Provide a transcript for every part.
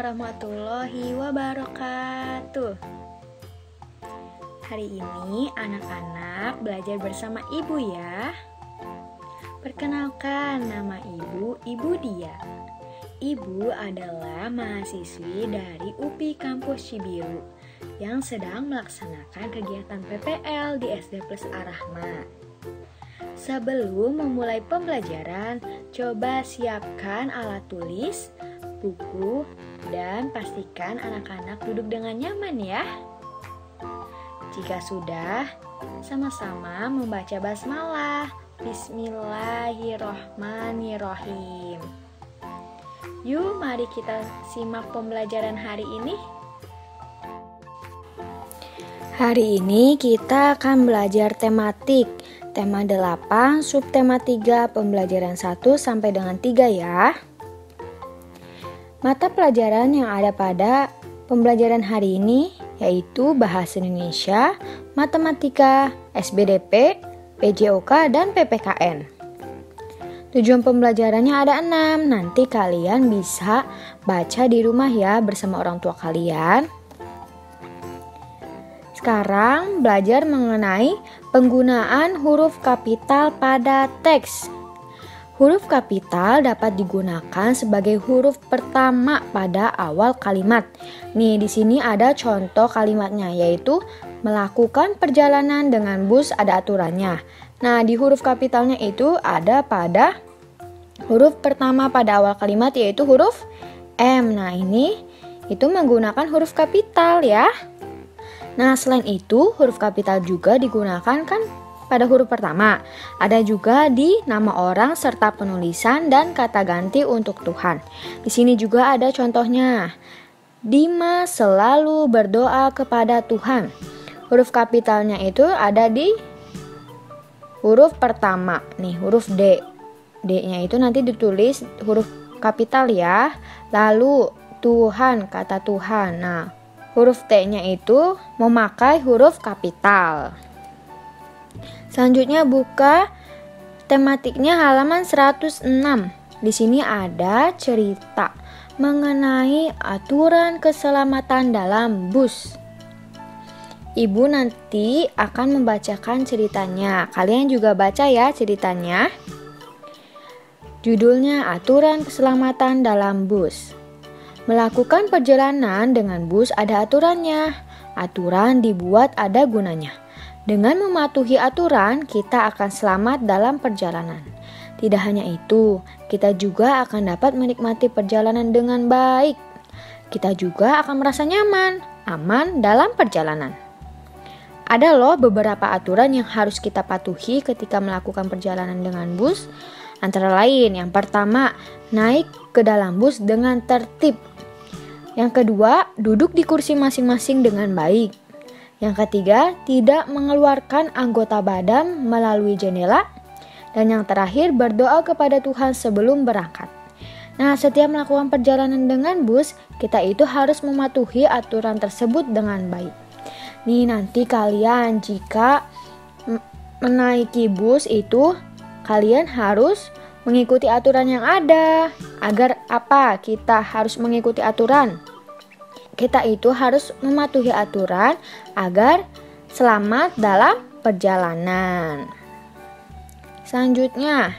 warahmatullahi wabarakatuh. Hari ini anak-anak belajar bersama ibu ya. Perkenalkan, nama Ibu Dia. Ibu adalah mahasiswi dari UPI Kampus Cibiru yang sedang melaksanakan kegiatan PPL di SD Plus Ar-Rahma. Sebelum memulai pembelajaran, coba siapkan alat tulis, buku, dan pastikan anak-anak duduk dengan nyaman ya. Jika sudah, sama-sama membaca basmalah. Bismillahirrohmanirrohim. Yuk, mari kita simak pembelajaran hari ini. Hari ini kita akan belajar tematik. Tema 8, subtema 3, pembelajaran 1 sampai dengan 3 ya. Mata pelajaran yang ada pada pembelajaran hari ini yaitu Bahasa Indonesia, Matematika, SBDP, PJOK, dan PPKN. Tujuan pembelajarannya ada 6. Nanti kalian bisa baca di rumah ya bersama orang tua kalian. Sekarang belajar mengenai penggunaan huruf kapital pada teks. Huruf kapital dapat digunakan sebagai huruf pertama pada awal kalimat. Nih, di sini ada contoh kalimatnya, yaitu melakukan perjalanan dengan bus ada aturannya. Nah, di huruf kapitalnya itu ada pada huruf pertama pada awal kalimat, yaitu huruf M. Nah, ini itu menggunakan huruf kapital ya. Nah, selain itu huruf kapital juga digunakan kan pada huruf pertama. Ada juga di nama orang serta penulisan dan kata ganti untuk Tuhan. Di sini juga ada contohnya. Dimas selalu berdoa kepada Tuhan. Huruf kapitalnya itu ada di huruf pertama. Nih, huruf D. D-nya itu nanti ditulis huruf kapital ya. Lalu Tuhan, kata Tuhan. Nah, huruf T-nya itu memakai huruf kapital. Selanjutnya buka tematiknya halaman 106. Di sini ada cerita mengenai aturan keselamatan dalam bus. Ibu nanti akan membacakan ceritanya. Kalian juga baca ya ceritanya. Judulnya Aturan Keselamatan dalam Bus. Melakukan perjalanan dengan bus ada aturannya. Aturan dibuat ada gunanya. Dengan mematuhi aturan, kita akan selamat dalam perjalanan. Tidak hanya itu, kita juga akan dapat menikmati perjalanan dengan baik. Kita juga akan merasa nyaman, aman dalam perjalanan. Ada loh beberapa aturan yang harus kita patuhi ketika melakukan perjalanan dengan bus. Antara lain, yang pertama, naik ke dalam bus dengan tertib. Yang kedua, duduk di kursi masing-masing dengan baik. Yang ketiga, tidak mengeluarkan anggota badan melalui jendela. Dan yang terakhir, berdoa kepada Tuhan sebelum berangkat. Nah, setiap melakukan perjalanan dengan bus, kita itu harus mematuhi aturan tersebut dengan baik. Nih, nanti kalian jika menaiki bus itu, kalian harus mengikuti aturan yang ada. Agar apa? Kita harus mengikuti aturan. Kita itu harus mematuhi aturan agar selamat dalam perjalanan. Selanjutnya,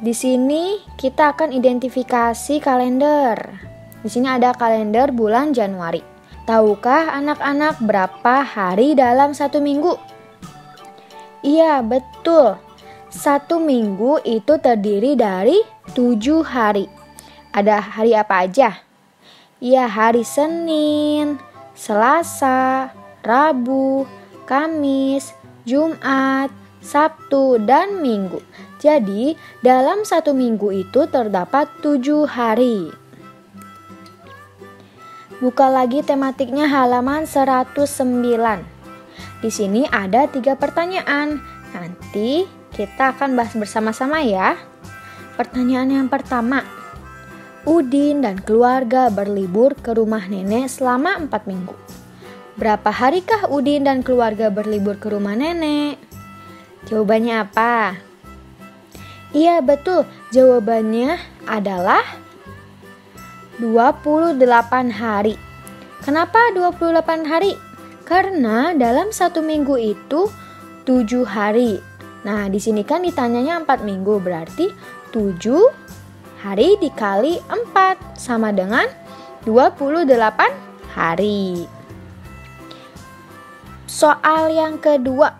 di sini kita akan identifikasi kalender. Di sini ada kalender bulan Januari. Tahukah anak-anak berapa hari dalam satu minggu? Iya, betul. Satu minggu itu terdiri dari 7 hari. Ada hari apa aja? Ya, hari Senin, Selasa, Rabu, Kamis, Jumat, Sabtu, dan Minggu. Jadi, dalam satu minggu itu terdapat 7 hari. Buka lagi tematiknya halaman 109. Di sini ada 3 pertanyaan. Nanti kita akan bahas bersama-sama ya. Pertanyaan yang pertama. Udin dan keluarga berlibur ke rumah nenek selama 4 minggu. Berapa harikah Udin dan keluarga berlibur ke rumah nenek? Jawabannya apa? Iya, betul. Jawabannya adalah 28 hari. Kenapa 28 hari? Karena dalam 1 minggu itu 7 hari. Nah, di sini kan ditanyanya 4 minggu, berarti 7 hari dikali 4 sama dengan 28 hari. Soal yang kedua.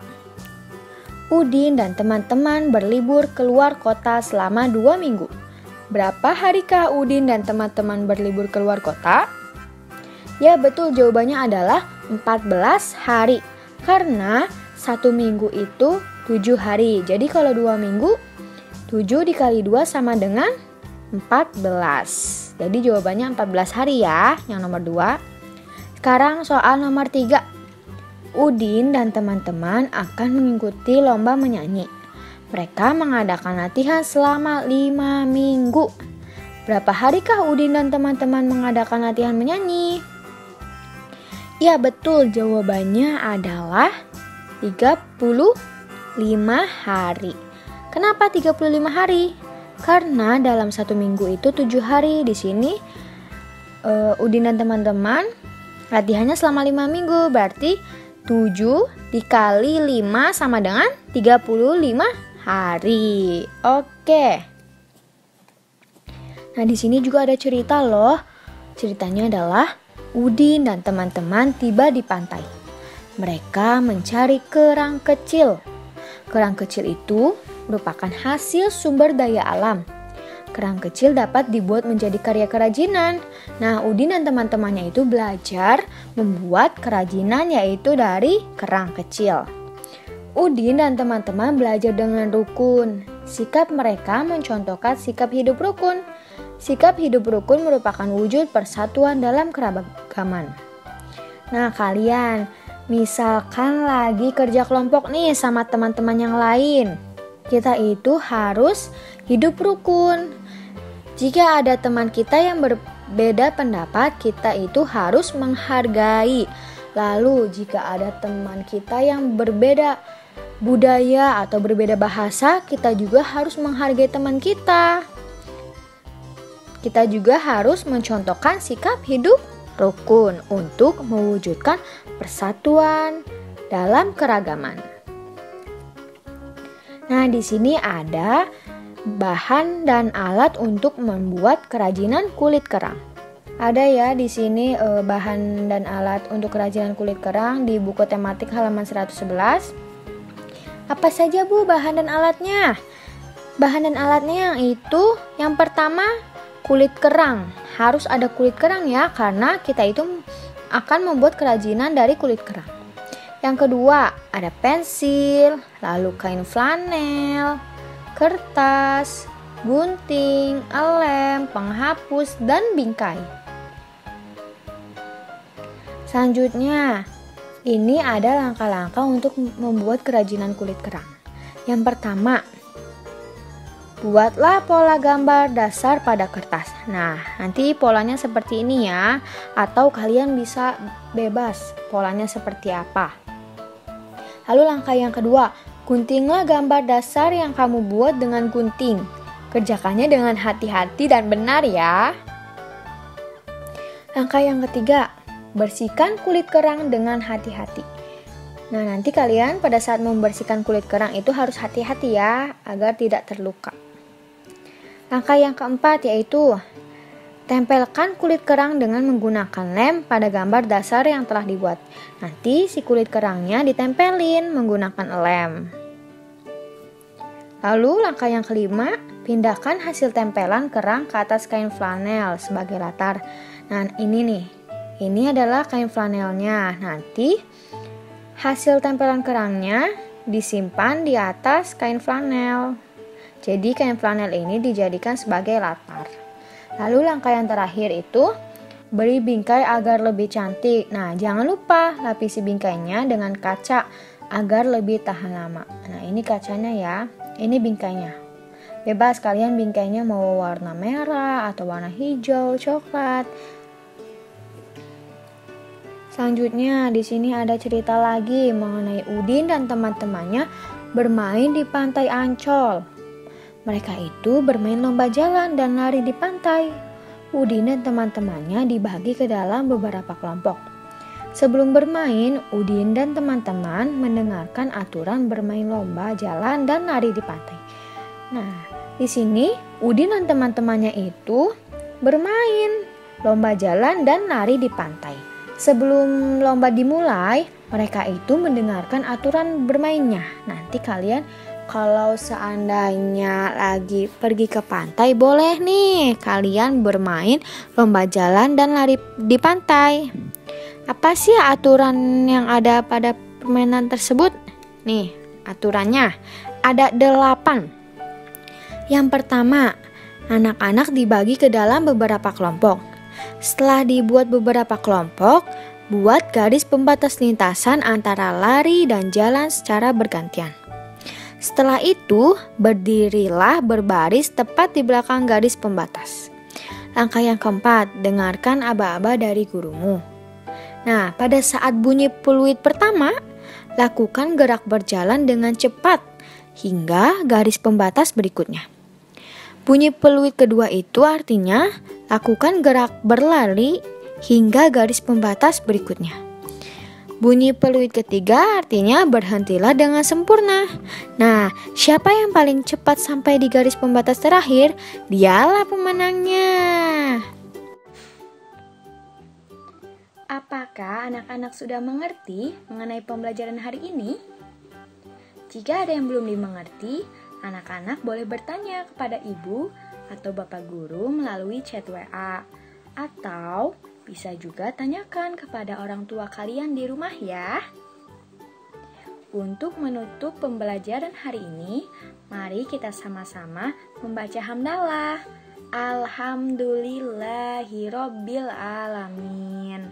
Udin dan teman-teman berlibur keluar kota selama 2 minggu. Berapa harikah Udin dan teman-teman berlibur keluar kota? Ya betul, jawabannya adalah 14 hari. Karena 1 minggu itu 7 hari. Jadi kalau 2 minggu, 7 dikali 2 sama dengan 14. Jadi jawabannya 14 hari ya, yang nomor 2. Sekarang soal nomor 3. Udin dan teman-teman akan mengikuti lomba menyanyi. Mereka mengadakan latihan selama 5 minggu. Berapa harikah Udin dan teman-teman mengadakan latihan menyanyi? Ya betul, jawabannya adalah 35 hari. Kenapa 35 hari? Karena dalam 1 minggu itu 7 hari. Di sini Udin dan teman-teman latihannya selama 5 minggu, berarti 7 dikali 5 sama dengan 35 hari. Oke. Nah, di sini juga ada cerita loh. Ceritanya adalah Udin dan teman-teman tiba di pantai. Mereka mencari kerang kecil. Kerang kecil itu merupakan hasil sumber daya alam. Kerang kecil dapat dibuat menjadi karya kerajinan. Nah, Udin dan teman-temannya itu belajar membuat kerajinan yaitu dari kerang kecil. Udin dan teman-teman belajar dengan rukun. Sikap mereka mencontohkan sikap hidup rukun. Sikap hidup rukun merupakan wujud persatuan dalam keragaman. Nah, kalian misalkan lagi kerja kelompok nih sama teman-teman yang lain. Kita itu harus hidup rukun. Jika ada teman kita yang berbeda pendapat, kita itu harus menghargai. Lalu, jika ada teman kita yang berbeda budaya atau berbeda bahasa, kita juga harus menghargai teman kita. Kita juga harus mencontohkan sikap hidup rukun untuk mewujudkan persatuan dalam keragaman. Nah, di sini ada bahan dan alat untuk membuat kerajinan kulit kerang. Ada ya di sini bahan dan alat untuk kerajinan kulit kerang di buku tematik halaman 111. Apa saja Bu bahan dan alatnya? Bahan dan alatnya yang pertama kulit kerang. Harus ada kulit kerang ya, karena kita itu akan membuat kerajinan dari kulit kerang. Yang kedua, ada pensil, lalu kain flanel, kertas, gunting, lem, penghapus, dan bingkai. Selanjutnya, ini ada langkah-langkah untuk membuat kerajinan kulit kerang. Yang pertama, buatlah pola gambar dasar pada kertas. Nah, nanti polanya seperti ini ya, atau kalian bisa bebas polanya seperti apa. Lalu langkah yang kedua, guntinglah gambar dasar yang kamu buat dengan gunting. Kerjakannya dengan hati-hati dan benar ya. Langkah yang ketiga, bersihkan kulit kerang dengan hati-hati. Nah, nanti kalian pada saat membersihkan kulit kerang itu harus hati-hati ya, agar tidak terluka. Langkah yang keempat yaitu tempelkan kulit kerang dengan menggunakan lem pada gambar dasar yang telah dibuat. Nanti si kulit kerangnya ditempelin menggunakan lem. Lalu langkah yang kelima, pindahkan hasil tempelan kerang ke atas kain flanel sebagai latar. Nah, ini adalah kain flanelnya. Nanti hasil tempelan kerangnya disimpan di atas kain flanel. Jadi kain flanel ini dijadikan sebagai latar. Lalu langkah yang terakhir itu beri bingkai agar lebih cantik. Nah, jangan lupa lapisi bingkainya dengan kaca agar lebih tahan lama. Nah, ini kacanya ya. Ini bingkainya. Bebas kalian bingkainya mau warna merah atau warna hijau, coklat. Selanjutnya di sini ada cerita lagi mengenai Udin dan teman-temannya bermain di pantai Ancol. Mereka itu bermain lomba jalan dan lari di pantai. Udin dan teman-temannya dibagi ke dalam beberapa kelompok. Sebelum bermain, Udin dan teman-teman mendengarkan aturan bermain lomba jalan dan lari di pantai. Nah, di sini Udin dan teman-temannya itu bermain lomba jalan dan lari di pantai. Sebelum lomba dimulai, mereka itu mendengarkan aturan bermainnya. Nanti kalian kalau seandainya lagi pergi ke pantai, boleh nih kalian bermain lomba jalan dan lari di pantai. Apa sih aturan yang ada pada permainan tersebut? Nih, aturannya ada 8. Yang pertama, anak-anak dibagi ke dalam beberapa kelompok. Setelah dibuat beberapa kelompok, buat garis pembatas lintasan antara lari dan jalan secara bergantian. Setelah itu, berdirilah berbaris tepat di belakang garis pembatas. Langkah yang keempat, dengarkan aba-aba dari gurumu. Nah, pada saat bunyi peluit pertama, lakukan gerak berjalan dengan cepat hingga garis pembatas berikutnya. Bunyi peluit kedua itu artinya lakukan gerak berlari hingga garis pembatas berikutnya. Bunyi peluit ketiga artinya berhentilah dengan sempurna. Nah, siapa yang paling cepat sampai di garis pembatas terakhir, dialah pemenangnya. Apakah anak-anak sudah mengerti mengenai pembelajaran hari ini? Jika ada yang belum dimengerti, anak-anak boleh bertanya kepada ibu atau bapak guru melalui chat WA, atau bisa juga tanyakan kepada orang tua kalian di rumah ya. Untuk menutup pembelajaran hari ini, mari kita sama-sama membaca hamdalah. Alhamdulillahirobbil alamin.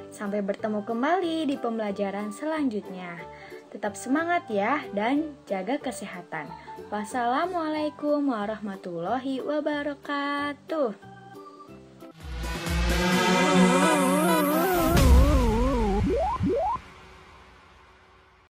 Sampai bertemu kembali di pembelajaran selanjutnya. Tetap semangat ya dan jaga kesehatan. Wassalamualaikum warahmatullahi wabarakatuh.